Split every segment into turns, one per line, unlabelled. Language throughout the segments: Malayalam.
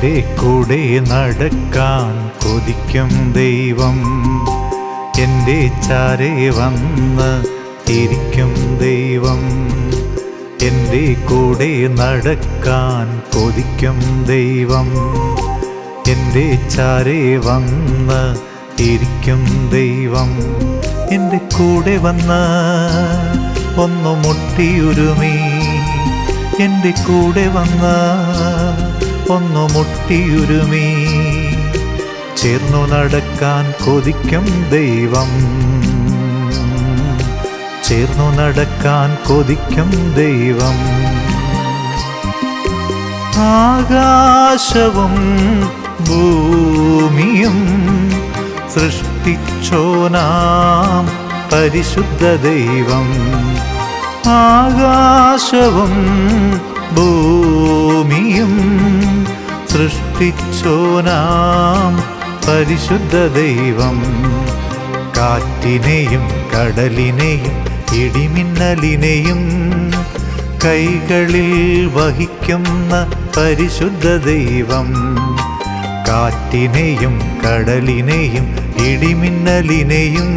എൻ്റെ കൂടെ നടക്കാൻ കൊതിക്കും ദൈവം, എൻ്റെ ചാരെ വന്ന് ഇരിക്കും ദൈവം. എൻ്റെ കൂടെ നടക്കാൻ കൊതിക്കും ദൈവം, എൻ്റെ ചാരെ വന്ന് ഇരിക്കും ദൈവം. എൻ്റെ കൂടെ വന്ന് ഒന്ന് മുട്ടിയുരുമി, എൻ്റെ കൂടെ വന്ന് ഒന്ന് മുട്ടിയുരുമി. ചേർന്നു നടക്കാൻ കൊതിക്കും ദൈവം, ചേർന്നു നടക്കാൻ കൊതിക്കും ദൈവം. ആകാശവും ഭൂമിയും സൃഷ്ടിച്ചോനാം പരിശുദ്ധ ദൈവം. ആകാശവും ഭൂമിയും സൃഷ്ടിച്ചോനാം പരിശുദ്ധ ദൈവം. കാറ്റിനെയും കടലിനെയും ഇടിമിന്നലിനെയും കൈകളിൽ വഹിക്കുന്ന പരിശുദ്ധ ദൈവം. കാറ്റിനെയും കടലിനെയും ഇടിമിന്നലിനെയും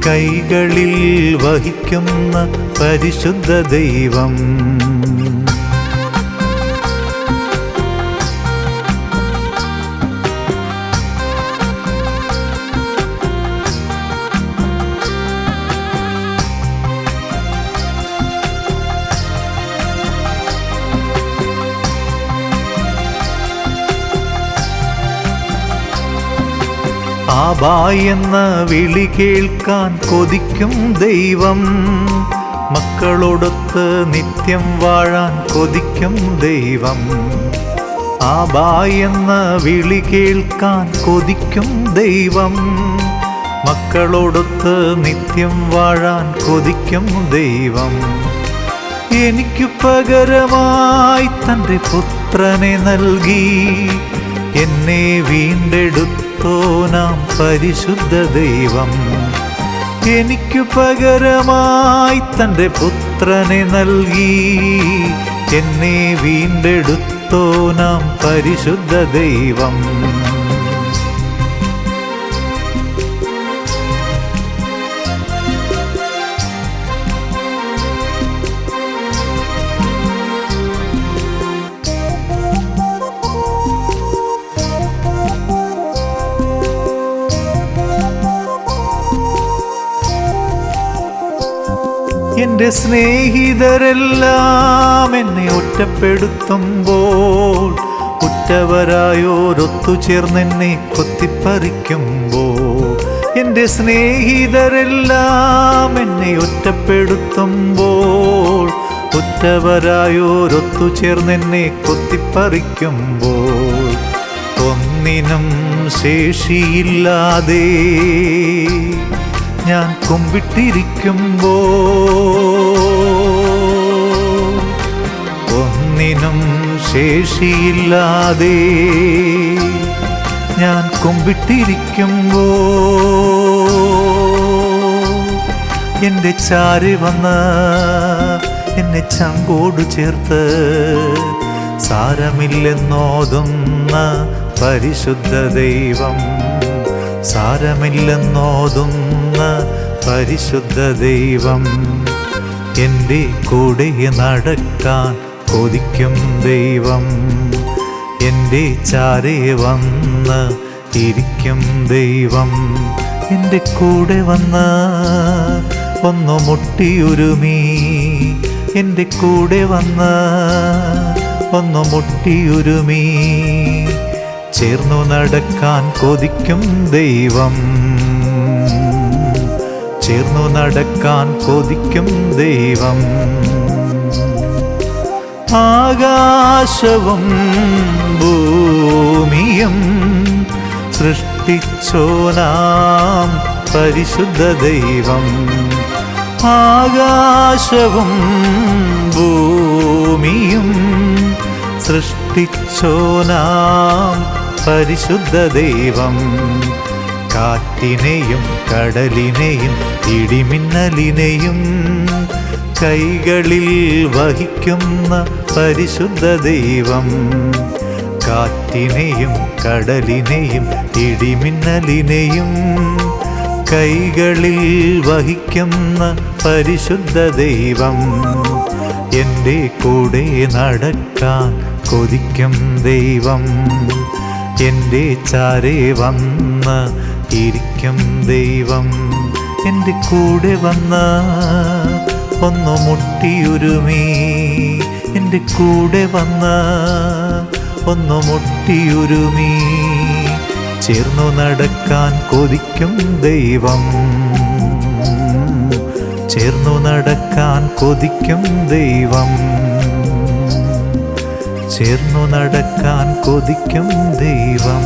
കൈകളിൽ വഹിക്കുന്ന പരിശുദ്ധ ദൈവം. ആബാ എന്ന വിളി കേൾക്കാൻ കൊതിക്കും ദൈവം, മക്കളോടൊത്ത് നിത്യം വാഴാൻ കൊതിക്കും ദൈവം. ആബാ എന്ന വിളി കേൾക്കാൻ കൊതിക്കും ദൈവം, മക്കളോടൊത്ത് നിത്യം വാഴാൻ കൊതിക്കും ദൈവം. എനിക്കു പകരമായി തൻ്റെ പുത്രനെ നൽകി എന്നെ വീണ്ടെടുത്തോനാം പരിശുദ്ധ ദൈവം. എനിക്കു പകരമായി തൻ്റെ പുത്രനെ നൽകി എന്നെ വീണ്ടെടുത്തോനാം പരിശുദ്ധ ദൈവം. എൻ്റെ സ്നേഹിതരെല്ലാം എന്നെ ഒറ്റപ്പെടുത്തുമ്പോൾ, ഉറ്റവരായോരൊത്തുചേർന്നെന്നെ കൊത്തിപ്പറിക്കുമ്പോൾ. എൻ്റെ സ്നേഹിതരെല്ലാം എന്നെ ഒറ്റപ്പെടുത്തുമ്പോൾ, ഉറ്റവരായോരൊത്തുചേർന്നെന്നെ കൊത്തിപ്പറിക്കുമ്പോൾ. ഒന്നിനും ശേഷിയില്ലാതെ ഞാൻ കുമ്പിട്ടിരിക്കുമ്പോൾ, ഒന്നിനും ശേഷിയില്ലാതെ ഞാൻ കുമ്പിട്ടിരിക്കുമ്പോൾ, എൻ്റെ ചാരി വന്ന് എന്നെ ചങ്കോട് ചേർത്ത് സാരമില്ലെന്നോതുന്ന പരിശുദ്ധ ദൈവം. സാരമില്ലെന്നോതുന്ന പരിശുദ്ധ ദൈവം. എൻ്റെ കൂടെ നടക്കാൻ കൊതിക്കും ദൈവം, എൻ്റെ ചാരെ വന്ന് ഇരിക്കും ദൈവം. എൻ്റെ കൂടെ വന്ന് ഒന്ന് മുട്ടിയുരുമി, എൻ്റെ കൂടെ വന്ന് ഒന്ന് മുട്ടിയുരുമി. ചേർന്നു നടക്കാൻ കൊതിക്കും ദൈവം, ചേർന്നു നടക്കാൻ കൊതിക്കും ദൈവം. ആകാശവും ഭൂമിയും സൃഷ്ടിച്ചോനാം പരിശുദ്ധ ദൈവം. ആകാശവും ഭൂമിയും സൃഷ്ടിച്ചോനാം പരിശുദ്ധ ദൈവം. കാറ്റിനെയും കടലിനെയും ഇടിമിന്നലിനെയും കൈകളിൽ വഹിക്കുന്ന പരിശുദ്ധ ദൈവം. കാറ്റിനെയും കടലിനെയും ഇടിമിന്നലിനെയും കൈകളിൽ വഹിക്കുന്ന പരിശുദ്ധ ദൈവം, എൻ്റെ കൂടെ നടക്കാൻ കൊതിക്കും ദൈവം, എൻ്റെ ചാരെ വന്ന് ഇരിക്കും ദൈവം, എൻ്റെ കൂടെ വന്ന് ഒന്നു മുട്ടിയുരുമി, എൻ്റെ കൂടെ വന്ന് ഒന്നു മുട്ടിയുരുമി, ചേർന്നു നടക്കാൻ കൊതിക്കും ദൈവം, ചേർന്നു നടക്കാൻ കൊതിക്കും ദൈവം, ചേർന്നു നടക്കാൻ കൊതിക്കും ദൈവം.